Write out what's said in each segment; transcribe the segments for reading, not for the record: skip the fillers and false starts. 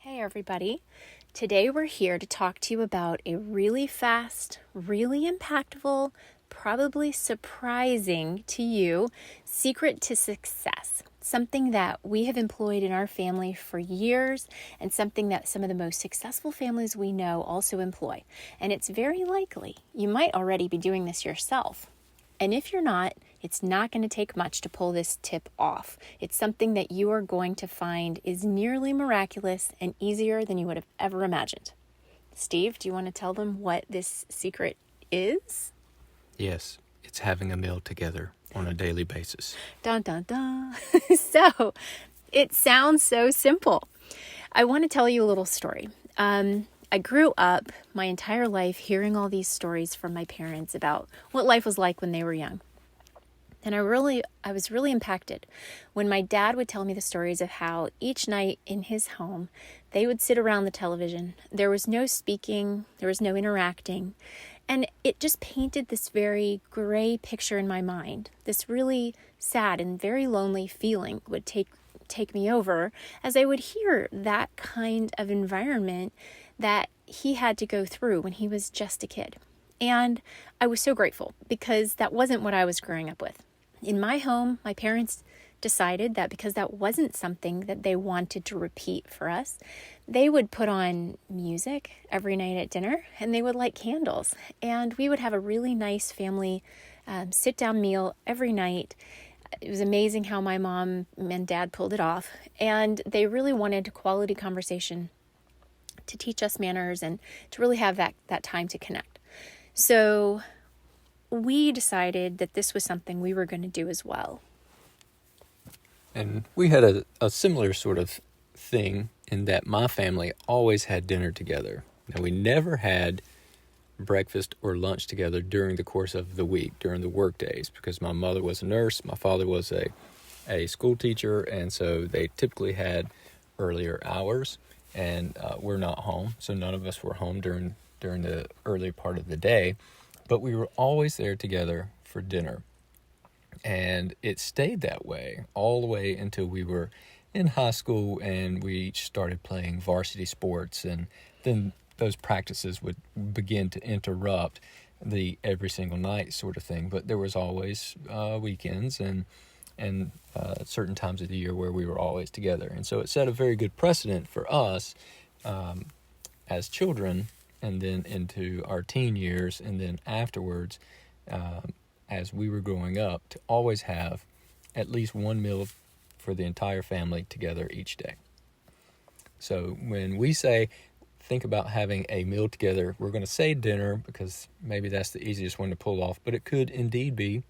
Hey everybody. Today we're here to talk to you about a really fast, really impactful, probably surprising to you secret to success. Something that we have employed in our family for years and something that some of the most successful families we know also employ. And it's very likely you might already be doing this yourself. And if you're not, it's not going to take much to pull this tip off. It's something that you are going to find is nearly miraculous and easier than you would have ever imagined. Steve, do you want to tell them what this secret is? Yes, it's having a meal together on a daily basis. Dun, dun, dun. So, it sounds so simple. I want to tell you a little story. I grew up my entire life hearing all these stories from my parents about what life was like when they were young. And I was really impacted when my dad would tell me the stories of how each night in his home, they would sit around the television. There was no speaking, there was no interacting. And it just painted this very gray picture in my mind. This really sad and very lonely feeling would take me over as I would hear that kind of environment that he had to go through when he was just a kid. And I was so grateful because that wasn't what I was growing up with. In my home, my parents decided that because that wasn't something that they wanted to repeat for us, they would put on music every night at dinner and they would light candles. And we would have a really nice family sit-down meal every night. It was amazing how my mom and dad pulled it off. And they really wanted quality conversation to teach us manners and to really have that time to connect. So we decided that this was something we were going to do as well. And we had a similar sort of thing in that my family always had dinner together. Now, we never had breakfast or lunch together during the course of the week, during the work days, because my mother was a nurse, my father was a school teacher, and so they typically had earlier hours, and we're not home, so none of us were home during the early part of the day, but we were always there together for dinner. And it stayed that way all the way until we were in high school and we each started playing varsity sports, and then those practices would begin to interrupt the every single night sort of thing. But there was always weekends and certain times of the year where we were always together. And so it set a very good precedent for us as children, and then into our teen years, and then afterwards, as we were growing up, to always have at least one meal for the entire family together each day. So when we say, think about having a meal together, we're going to say dinner because maybe that's the easiest one to pull off, but it could indeed be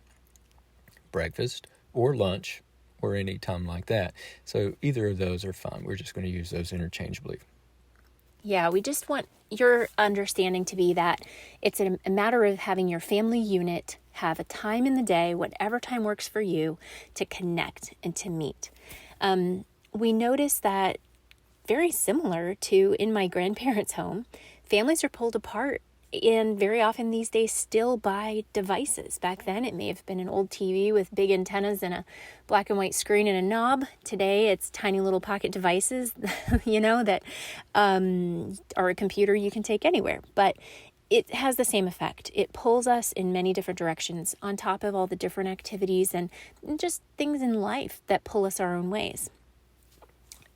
breakfast or lunch or any time like that. So either of those are fine. We're just going to use those interchangeably. Yeah, we just want your understanding to be that it's a matter of having your family unit have a time in the day, whatever time works for you, to connect and to meet. We noticed that very similar to in my grandparents' home, families are pulled apart and very often these days still by devices. Back then, it may have been an old TV with big antennas and a black and white screen and a knob. Today, it's tiny little pocket devices, that are a computer you can take anywhere. But it has the same effect. It pulls us in many different directions on top of all the different activities and just things in life that pull us our own ways.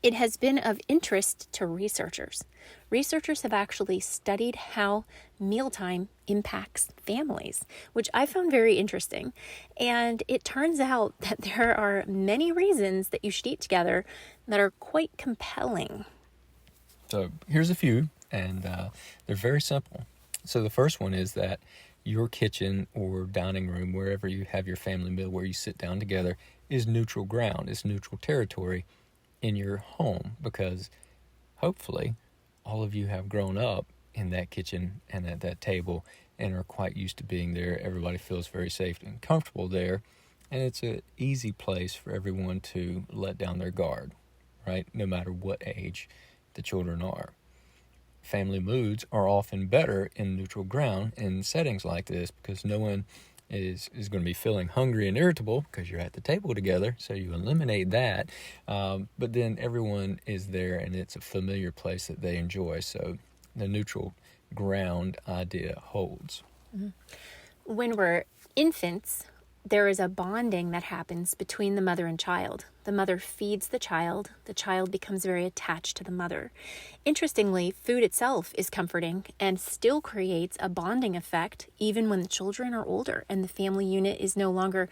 It has been of interest to researchers. Researchers have actually studied how mealtime impacts families, which I found very interesting. And it turns out that there are many reasons that you should eat together that are quite compelling. So here's a few, and they're very simple. So the first one is that your kitchen or dining room, wherever you have your family meal, where you sit down together, is neutral ground, is neutral territory in your home, because hopefully all of you have grown up in that kitchen and at that table and are quite used to being there. Everybody feels very safe and comfortable there, and it's an easy place for everyone to let down their guard, right? No matter what age the children are. Family moods are often better in neutral ground in settings like this because no one is going to be feeling hungry and irritable because you're at the table together, so you eliminate that. But then everyone is there, and it's a familiar place that they enjoy, so the neutral ground idea holds. When we're infants, there is a bonding that happens between the mother and child. The mother feeds the child becomes very attached to the mother. Interestingly, food itself is comforting and still creates a bonding effect even when the children are older and the family unit is no longer,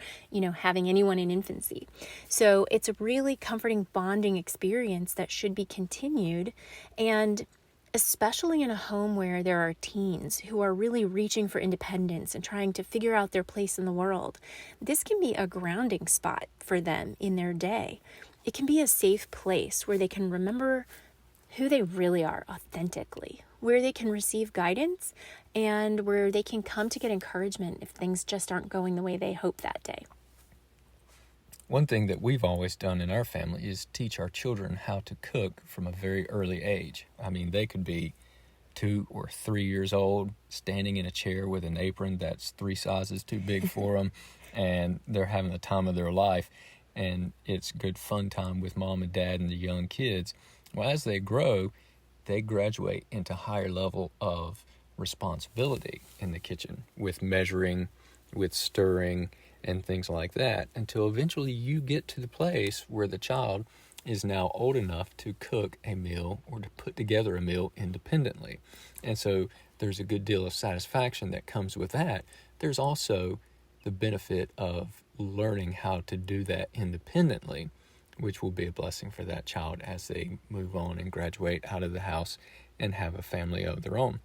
having anyone in infancy. So it's a really comforting bonding experience that should be continued, and especially in a home where there are teens who are really reaching for independence and trying to figure out their place in the world. This can be a grounding spot for them in their day. It can be a safe place where they can remember who they really are authentically, where they can receive guidance, and where they can come to get encouragement if things just aren't going the way they hope that day. One thing that we've always done in our family is teach our children how to cook from a very early age. I mean, they could be 2 or 3 years old, standing in a chair with an apron that's 3 sizes too big for them, and they're having the time of their life, and it's good fun time with mom and dad and the young kids. Well, as they grow, they graduate into higher level of responsibility in the kitchen with measuring, with stirring, and things like that, until eventually you get to the place where the child is now old enough to cook a meal or to put together a meal independently. And so there's a good deal of satisfaction that comes with that. There's also the benefit of learning how to do that independently, which will be a blessing for that child as they move on and graduate out of the house and have a family of their own.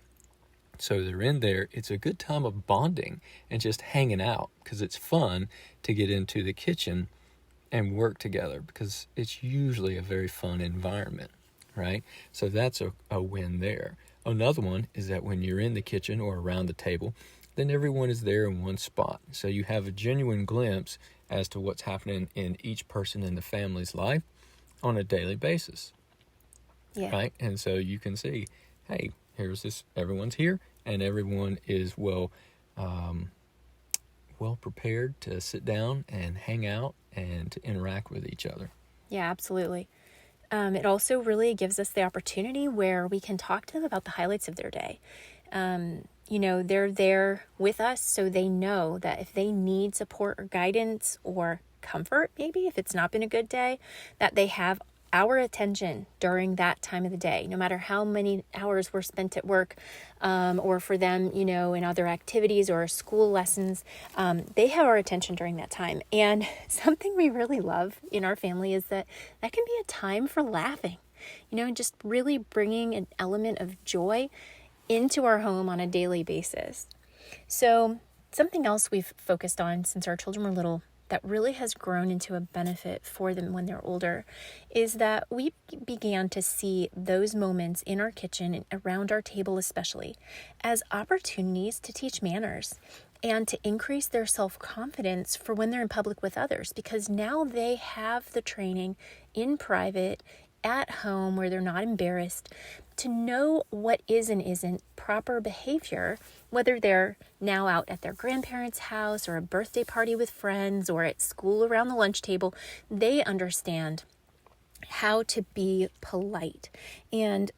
So they're in there. It's a good time of bonding and just hanging out, because it's fun to get into the kitchen and work together, because it's usually a very fun environment, right? So that's a win there. Another one is that when you're in the kitchen or around the table, then everyone is there in one spot. So you have a genuine glimpse as to what's happening in each person in the family's life on a daily basis, right? And so you can see, hey, here's this, everyone's here, and everyone is well prepared to sit down and hang out and to interact with each other. Yeah, absolutely. It also really gives us the opportunity where we can talk to them about the highlights of their day. They're there with us, so they know that if they need support or guidance or comfort, maybe if it's not been a good day, that they have our attention during that time of the day, no matter how many hours were spent at work, or for them, in other activities or school lessons, they have our attention during that time. And something we really love in our family is that can be a time for laughing, just really bringing an element of joy into our home on a daily basis. So something else we've focused on since our children were little that really has grown into a benefit for them when they're older is that we began to see those moments in our kitchen and around our table especially as opportunities to teach manners and to increase their self-confidence for when they're in public with others, because now they have the training in private at home where they're not embarrassed to know what is and isn't proper behavior, whether they're now out at their grandparents' house or a birthday party with friends or at school around the lunch table. They understand how to be polite. And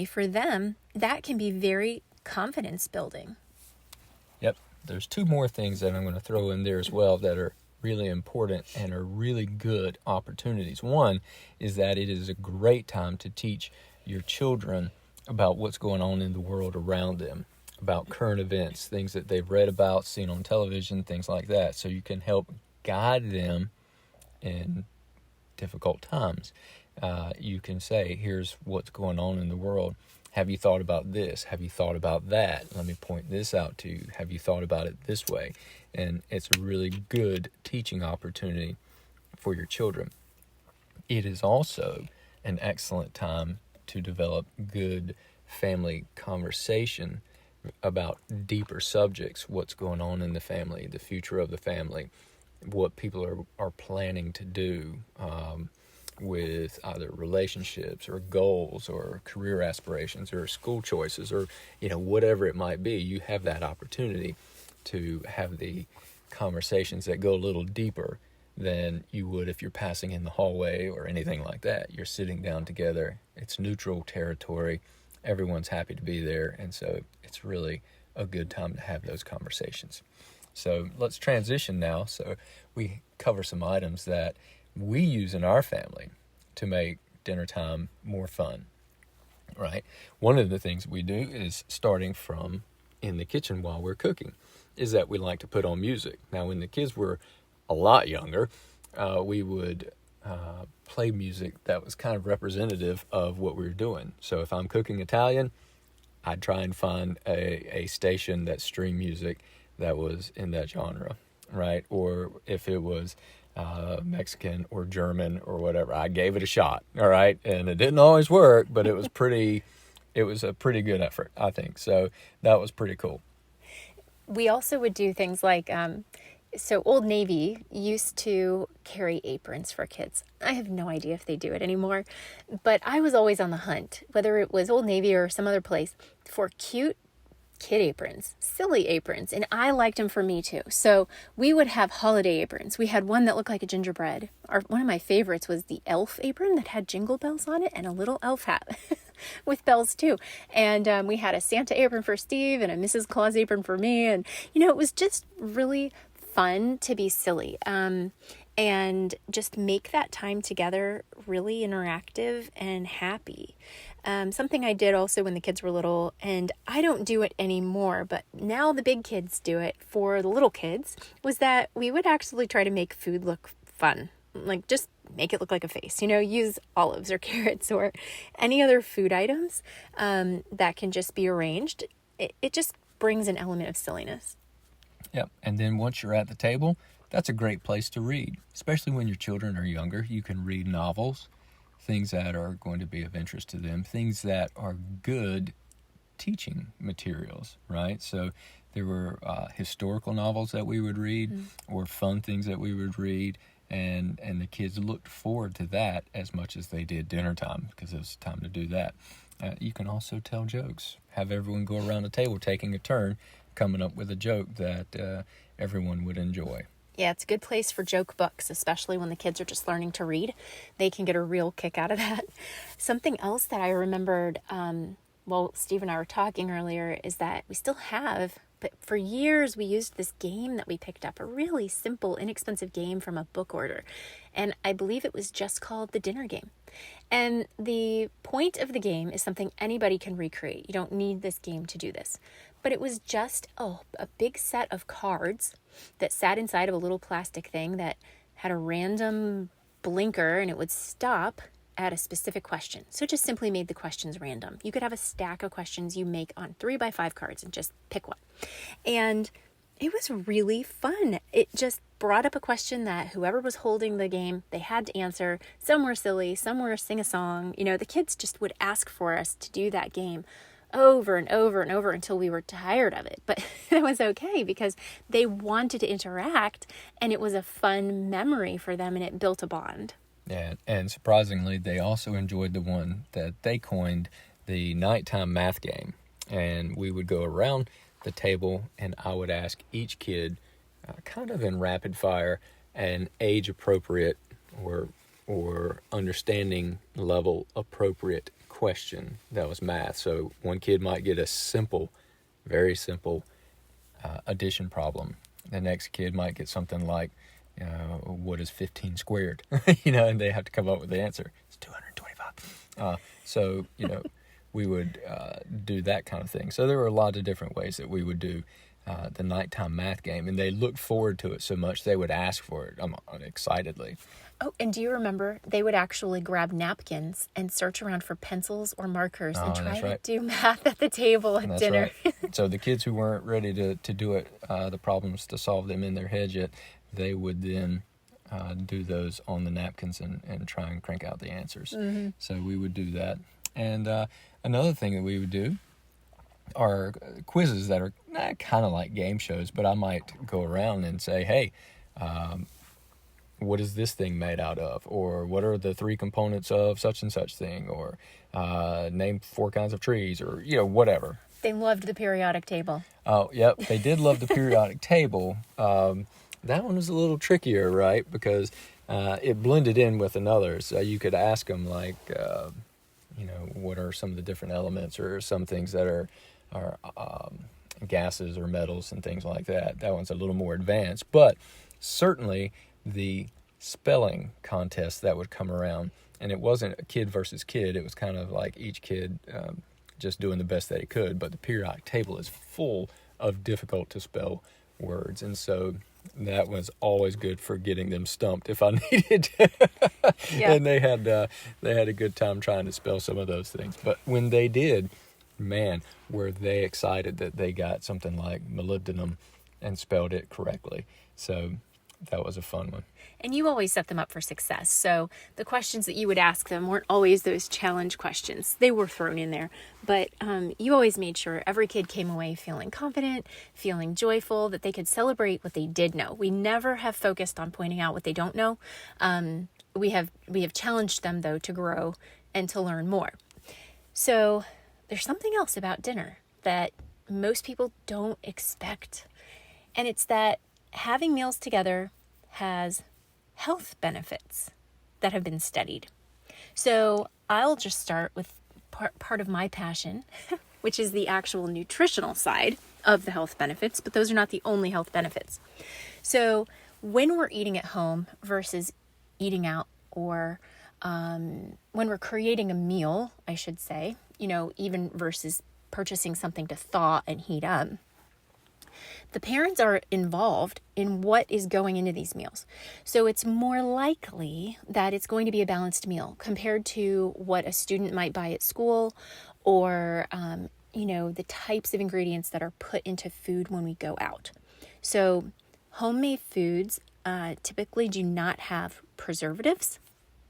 for them, that can be very confidence building. Yep. There's 2 more things that I'm going to throw in there as well that are really important and are really good opportunities. One is that it is a great time to teach your children about what's going on in the world around them, about current events, things that they've read about, seen on television, things like that. So you can help guide them in difficult times. You can say, here's what's going on in the world. Have you thought about this? Have you thought about that? Let me point this out to you. Have you thought about it this way? And it's a really good teaching opportunity for your children. It is also an excellent time to develop good family conversation about deeper subjects, what's going on in the family, the future of the family, what people are planning to do with either relationships or goals or career aspirations or school choices or, whatever it might be. You have that opportunity to have the conversations that go a little deeper than you would if you're passing in the hallway or anything like that. You're sitting down together. It's neutral territory. Everyone's happy to be there. And so it's really a good time to have those conversations. So let's transition now. So we cover some items that we use in our family to make dinner time more fun, right? One of the things we do is, starting from in the kitchen while we're cooking, is that we like to put on music. Now, when the kids were a lot younger, we would play music that was kind of representative of what we were doing. So if I'm cooking Italian, I'd try and find a station that streamed music that was in that genre, right? Or if it was Mexican or German or whatever, I gave it a shot, all right? And it didn't always work, but it was a pretty good effort, I think. So that was pretty cool. We also would do things like, so Old Navy used to carry aprons for kids. I have no idea if they do it anymore, but I was always on the hunt, whether it was Old Navy or some other place, for cute kid aprons, silly aprons, and I liked them for me too. So we would have holiday aprons. We had one that looked like a gingerbread. One of my favorites was the elf apron that had jingle bells on it and a little elf hat with bells too. And we had a Santa apron for Steve and a Mrs. Claus apron for me. And, it was just really fun to be silly. And just make that time together really interactive and happy. Something I did also when the kids were little, and I don't do it anymore, but now the big kids do it for the little kids, was that we would actually try to make food look fun. Like, just make it look like a face, use olives or carrots or any other food items that can just be arranged. It just brings an element of silliness. Yep. And then once you're at the table, that's a great place to read, especially when your children are younger. You can read novels, things that are going to be of interest to them, things that are good teaching materials, right? So there were historical novels that we would read or fun things that we would read, and the kids looked forward to that as much as they did dinner time, because it was time to do that. You can also tell jokes, have everyone go around the table taking a turn, coming up with a joke that everyone would enjoy. Yeah, it's a good place for joke books, especially when the kids are just learning to read. They can get a real kick out of that. Something else that I remembered while Steve and I were talking earlier is that we still have, but for years we used this game that we picked up, a really simple, inexpensive game from a book order. And I believe it was just called the dinner game. And the point of the game is something anybody can recreate. You don't need this game to do this. But it was just a big set of cards that sat inside of a little plastic thing that had a random blinker, and it would stop at a specific question. So it just simply made the questions random. You could have a stack of questions you make on 3x5 cards and just pick one. And it was really fun. It just brought up a question that whoever was holding the game, they had to answer. Some were silly, some were sing a song. The kids just would ask for us to do that game over and over and over until we were tired of it. But it was okay because they wanted to interact, and it was a fun memory for them, and it built a bond. Yeah, and surprisingly, they also enjoyed the one that they coined the nighttime math game. And we would go around the table, and I would ask each kid, kind of in rapid fire, an age appropriate or understanding level appropriate question that was math. So one kid might get a simple, very simple addition problem. The next kid might get something like, what is 15 squared? And they have to come up with the answer. It's 225. So we would do that kind of thing. So there were a lot of different ways that we would do the nighttime math game, and they looked forward to it so much they would ask for it excitedly. Oh, and do you remember they would actually grab napkins and search around for pencils or markers and try to do math at the table at dinner? Right. So the kids who weren't ready to do it, the problems to solve them in their heads yet, they would then do those on the napkins and try and crank out the answers. Mm-hmm. So we would do that. And another thing that we would do are quizzes that are kind of like game shows, but I might go around and say, hey, what is this thing made out of? Or what are the 3 components of such and such thing? Or name 4 kinds of trees, or, whatever. They loved the periodic table. Oh, yep. They did love the periodic table. That one was a little trickier, right? Because it blended in with another. So you could ask them, like, what are some of the different elements or some things that are gases or metals and things like that. That one's a little more advanced. But certainly the spelling contest that would come around, and it wasn't a kid versus kid. It was kind of like each kid just doing the best that he could. But the periodic table is full of difficult to spell words. And so that was always good for getting them stumped if I needed to. Yeah. And they had a good time trying to spell some of those things. But when they did, man, were they excited that they got something like molybdenum and spelled it correctly. So that was a fun one. And you always set them up for success. So the questions that you would ask them weren't always those challenge questions. They were thrown in there. But you always made sure every kid came away feeling confident, feeling joyful, that they could celebrate what they did know. We never have focused on pointing out what they don't know. We have challenged them, though, to grow and to learn more. So there's something else about dinner that most people don't expect. And it's that having meals together has health benefits that have been studied. So I'll just start with part of my passion, which is the actual nutritional side of the health benefits, but those are not the only health benefits. So when we're eating at home versus eating out, or when we're creating a meal, I should say, even versus purchasing something to thaw and heat up, the parents are involved in what is going into these meals. So it's more likely that it's going to be a balanced meal compared to what a student might buy at school, or, the types of ingredients that are put into food when we go out. So homemade foods typically do not have preservatives.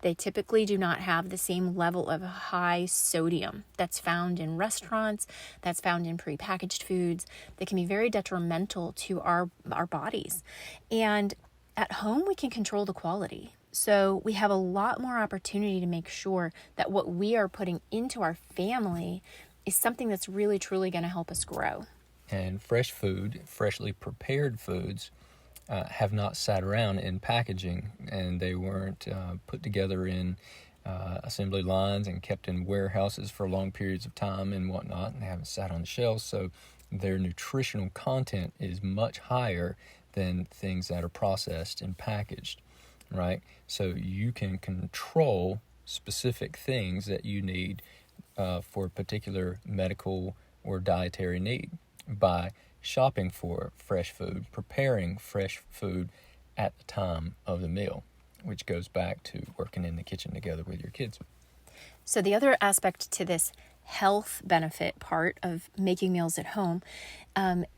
They typically do not have the same level of high sodium that's found in restaurants, that's found in prepackaged foods, that can be very detrimental to our bodies. And at home, we can control the quality. So we have a lot more opportunity to make sure that what we are putting into our family is something that's really, truly going to help us grow. And fresh food, freshly prepared foods, have not sat around in packaging, and they weren't put together in assembly lines and kept in warehouses for long periods of time and whatnot, and they haven't sat on the shelves. So their nutritional content is much higher than things that are processed and packaged, right? So you can control specific things that you need for a particular medical or dietary need by shopping for fresh food, preparing fresh food at the time of the meal, which goes back to working in the kitchen together with your kids. So the other aspect to this health benefit part of making meals at home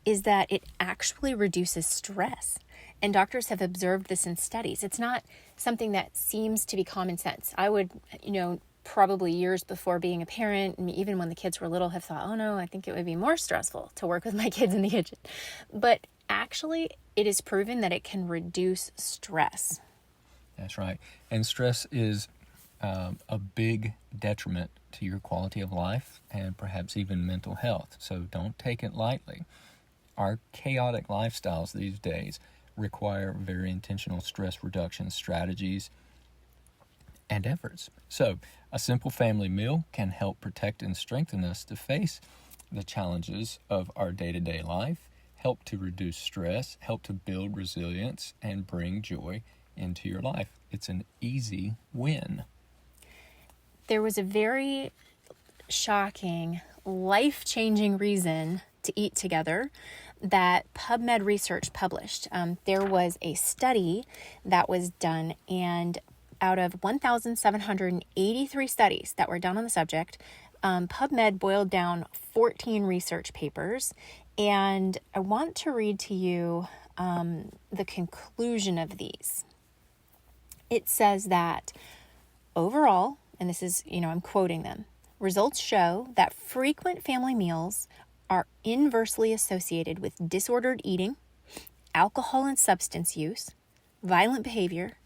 is that it actually reduces stress. And doctors have observed this in studies. It's not something that seems to be common sense. I would, probably years before being a parent, and even when the kids were little, have thought, oh no, I think it would be more stressful to work with my kids in the kitchen. But actually, it is proven that it can reduce stress. That's right. And stress is a big detriment to your quality of life and perhaps even mental health. So don't take it lightly. Our chaotic lifestyles these days require very intentional stress reduction strategies and efforts. So a simple family meal can help protect and strengthen us to face the challenges of our day-to-day life, help to reduce stress, help to build resilience, and bring joy into your life. It's an easy win. There was a very shocking, life-changing reason to eat together that PubMed research published. There was a study that was done, and out of 1,783 studies that were done on the subject, PubMed boiled down 14 research papers, and I want to read to you the conclusion of these. It says that overall, and this is, I'm quoting them, results show that frequent family meals are inversely associated with disordered eating, alcohol and substance use, violent behavior,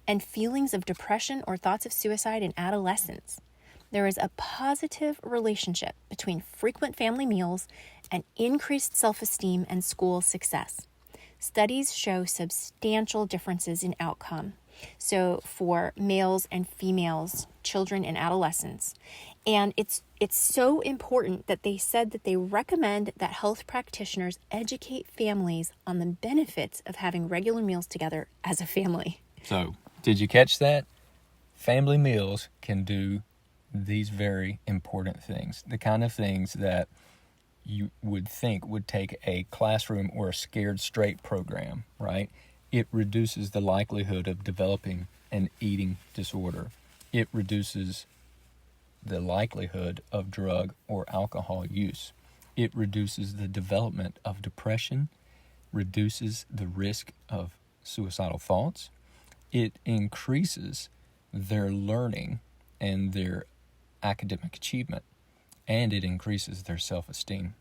and feelings of depression or thoughts of suicide in adolescence. there is a positive relationship between frequent family meals and increased self-esteem and school success. Studies show substantial differences in outcome. So for males and females, children and adolescents. And it's so important that they said that they recommend that health practitioners educate families on the benefits of having regular meals together as a family. So, did you catch that? Family meals can do these very important things. The kind of things that you would think would take a classroom or a scared straight program, right? It reduces the likelihood of developing an eating disorder. It reduces the likelihood of drug or alcohol use. It reduces the development of depression, reduces the risk of suicidal thoughts. It increases their learning and their academic achievement, and it increases their self-esteem.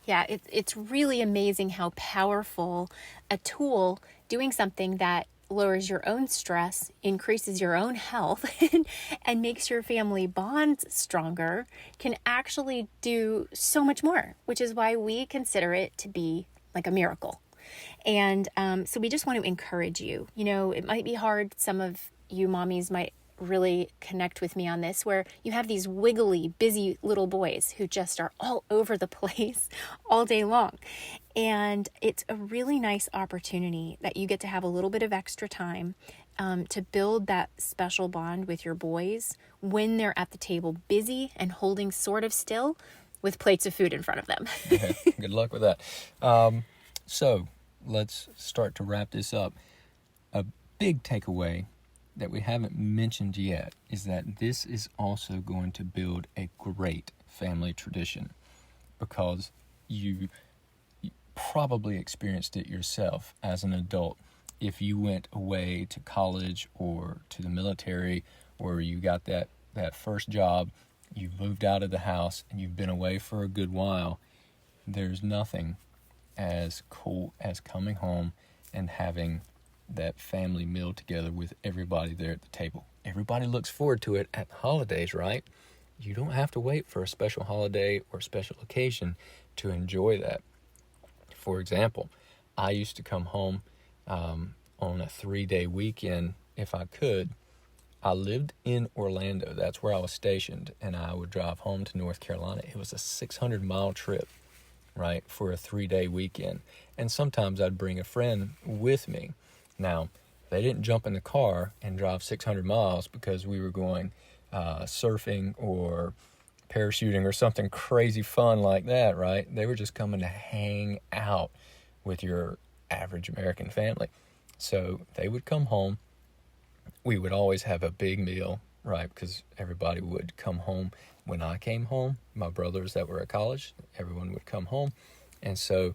Yeah, it's really amazing how powerful a tool doing something that lowers your own stress, increases your own health, and makes your family bonds stronger can actually do so much more, which is why we consider it to be like a miracle. And so we just want to encourage you. You know, it might be hard. Some of you mommies might really connect with me on this, where you have these wiggly, busy little boys who just are all over the place all day long. And it's a really nice opportunity that you get to have a little bit of extra time to build that special bond with your boys when they're at the table busy and holding sort of still with plates of food in front of them. Yeah, good luck with that. So let's start to wrap this up. A big takeaway that we haven't mentioned yet is that this is also going to build a great family tradition, because you probably experienced it yourself as an adult. If you went away to college or to the military, or you got that first job, you moved out of the house and you've been away for a good while, there's nothing as cool as coming home and having that family meal together with everybody there at the table. Everybody looks forward to it at holidays, right? You don't have to wait for a special holiday or special occasion to enjoy that. For example, I used to come home on a 3-day weekend if I could. I lived in Orlando. That's where I was stationed, and I would drive home to North Carolina. It was a 600-mile trip, right, for a 3-day weekend. And sometimes I'd bring a friend with me. Now, they didn't jump in the car and drive 600 miles because we were going surfing or parachuting or something crazy fun like that, right? They were just coming to hang out with your average American family. So they would come home. We would always have a big meal, right? Because everybody would come home. When I came home, my brothers that were at college, everyone would come home. And so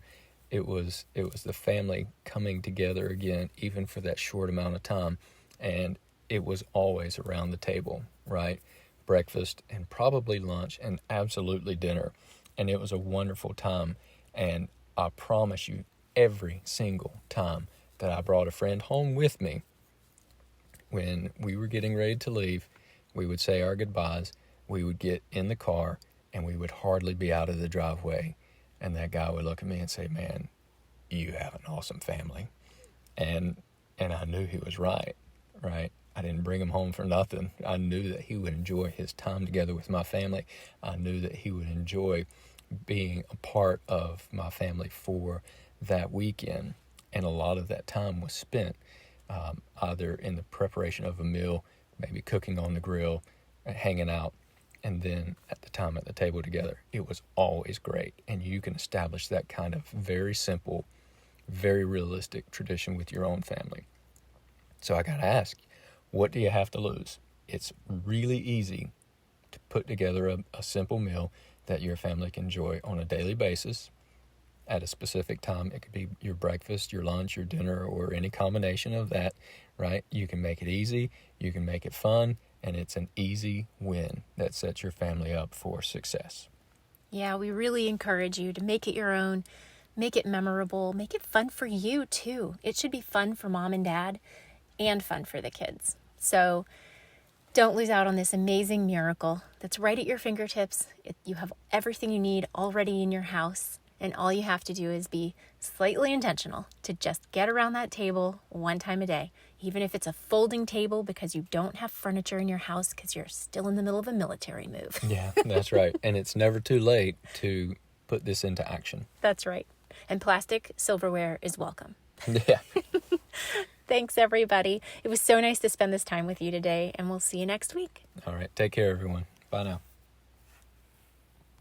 it was the family coming together again, even for that short amount of time. And it was always around the table, right? Breakfast and probably lunch and absolutely dinner. And it was a wonderful time. And I promise you, every single time that I brought a friend home with me, when we were getting ready to leave, we would say our goodbyes, we would get in the car, and we would hardly be out of the driveway. And that guy would look at me and say, "Man, you have an awesome family." And I knew he was right? I didn't bring him home for nothing. I knew that he would enjoy his time together with my family. I knew that he would enjoy being a part of my family for that weekend. And a lot of that time was spent either in the preparation of a meal, maybe cooking on the grill, hanging out, and then at the time at the table together. It was always great. And you can establish that kind of very simple, very realistic tradition with your own family. So I got to ask, what do you have to lose? It's really easy to put together a simple meal that your family can enjoy on a daily basis at a specific time. It could be your breakfast, your lunch, your dinner, or any combination of that, right? You can make it easy, you can make it fun, and it's an easy win that sets your family up for success. Yeah, we really encourage you to make it your own, make it memorable, make it fun for you too. It should be fun for mom and dad and fun for the kids. So Don't lose out on this amazing miracle that's right at your fingertips. You have everything you need already in your house, and all you have to do is be slightly intentional to just get around that table one time a day, even if it's a folding table because you don't have furniture in your house because you're still in the middle of a military move. Yeah, that's right. And it's never too late to put this into action. That's right. And plastic silverware is welcome. Yeah. Thanks, everybody. It was so nice to spend this time with you today, and we'll see you next week. All right. Take care, everyone. Bye now.